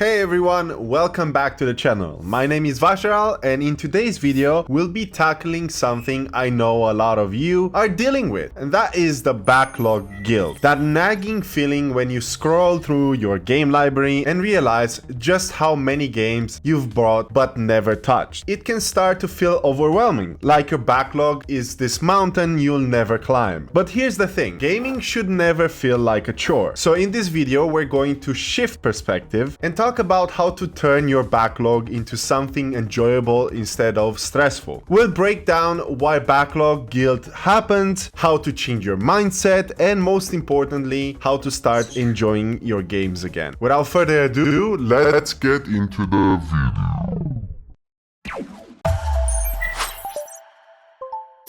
Hey everyone, welcome back to the channel. My name is Vasharal, and in today's video we'll be tackling something I know a lot of you are dealing with, and that is the backlog guilt. That nagging feeling when you scroll through your game library and realize just how many games you've bought but never touched. It can start to feel overwhelming, like your backlog is this mountain you'll never climb. But here's the thing, gaming should never feel like a chore. So in this video we're going to shift perspective and talk about how to turn your backlog into something enjoyable instead of stressful. We'll break down why backlog guilt happens, how to change your mindset, and most importantly, how to start enjoying your games again. Without further ado, let's get into the video.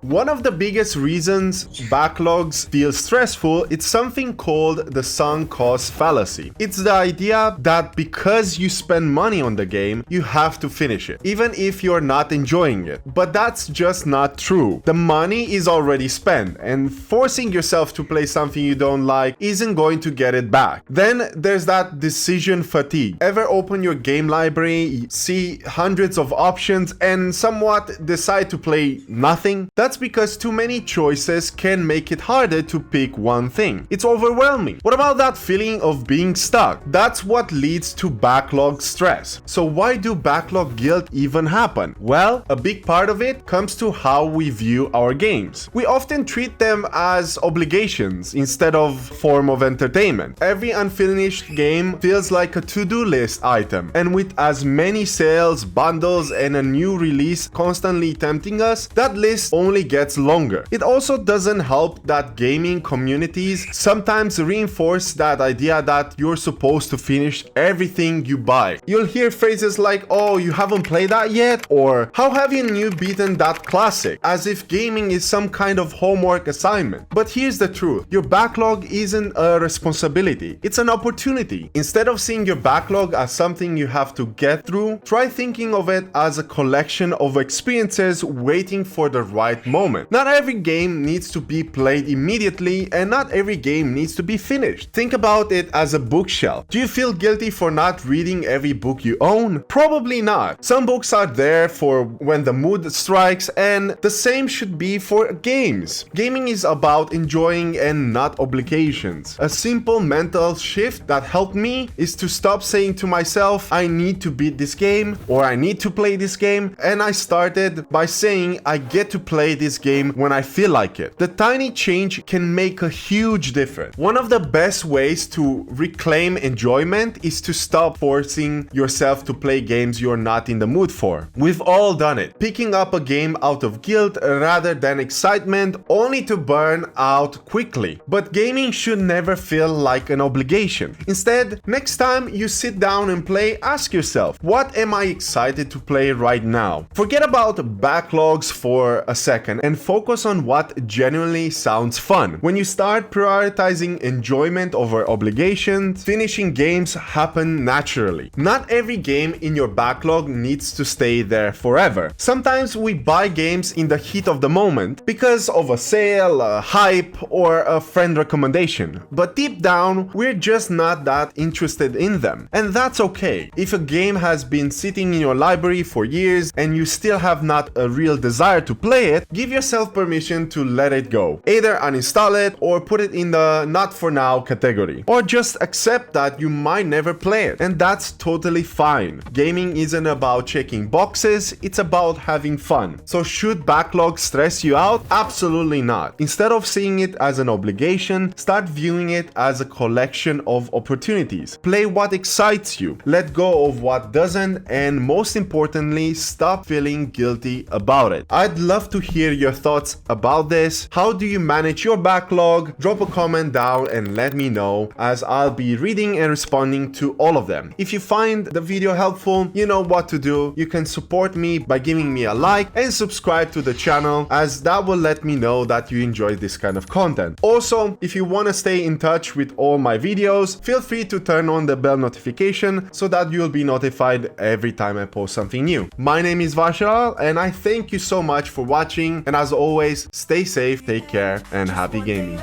One of the biggest reasons backlogs feel stressful is something called the sunk cost fallacy. It's the idea that because you spend money on the game, you have to finish it, even if you're not enjoying it. But that's just not true. The money is already spent, and forcing yourself to play something you don't like isn't going to get it back. Then there's that decision fatigue. Ever open your game library, see hundreds of options, and somewhat decide to play nothing? That's because too many choices can make it harder to pick one thing. It's overwhelming. What about that feeling of being stuck? That's what leads to backlog stress. So why do backlog guilt even happen? Well, a big part of it comes to how we view our games. We often treat them as obligations instead of form of entertainment. Every unfinished game feels like a to-do list item, and with as many sales, bundles, and a new release constantly tempting us, that list only gets longer. It also doesn't help that gaming communities sometimes reinforce that idea that you're supposed to finish everything you buy. You'll hear phrases like, "Oh, you haven't played that yet?" or "How haven't you beaten that classic?" as if gaming is some kind of homework assignment. But here's the truth, your backlog isn't a responsibility, it's an opportunity. Instead of seeing your backlog as something you have to get through, try thinking of it as a collection of experiences waiting for the right moment. Not every game needs to be played immediately, and not every game needs to be finished. Think about it as a bookshelf. Do you feel guilty for not reading every book you own? Probably not. Some books are there for when the mood strikes, and the same should be for games. Gaming is about enjoying and not obligations. A simple mental shift that helped me is to stop saying to myself, "I need to beat this game," or "I need to play this game," and I started by saying, "I get to play this game when I feel like it." The tiny change can make a huge difference. One of the best ways to reclaim enjoyment is to stop forcing yourself to play games you're not in the mood for. We've all done it, picking up a game out of guilt rather than excitement, only to burn out quickly. But gaming should never feel like an obligation. Instead, next time you sit down and play, ask yourself, what am I excited to play right now? Forget about backlogs for a second and focus on what genuinely sounds fun. When you start prioritizing enjoyment over obligations, finishing games happen naturally. Not every game in your backlog needs to stay there forever. Sometimes we buy games in the heat of the moment because of a sale, a hype, or a friend recommendation. But deep down, we're just not that interested in them. And that's okay. If a game has been sitting in your library for years and you still have not a real desire to play it, give yourself permission to let it go. Either uninstall it or put it in the not for now category. Or just accept that you might never play it, and that's totally fine. Gaming isn't about checking boxes, it's about having fun. So should backlog stress you out? Absolutely not. Instead of seeing it as an obligation, start viewing it as a collection of opportunities. Play what excites you, let go of what doesn't, and most importantly, stop feeling guilty about it. I'd love to hear your thoughts about this. How do you manage your backlog? Drop a comment down and let me know, as I'll be reading and responding to all of them. If you find the video helpful, you know what to do. You can support me by giving me a like and subscribe to the channel, as that will let me know that you enjoy this kind of content. Also, if you want to stay in touch with all my videos, feel free to turn on the bell notification so that you'll be notified every time I post something new. My name is Vasharal, and I thank you so much for watching, and as always, stay safe, take care, and happy gaming.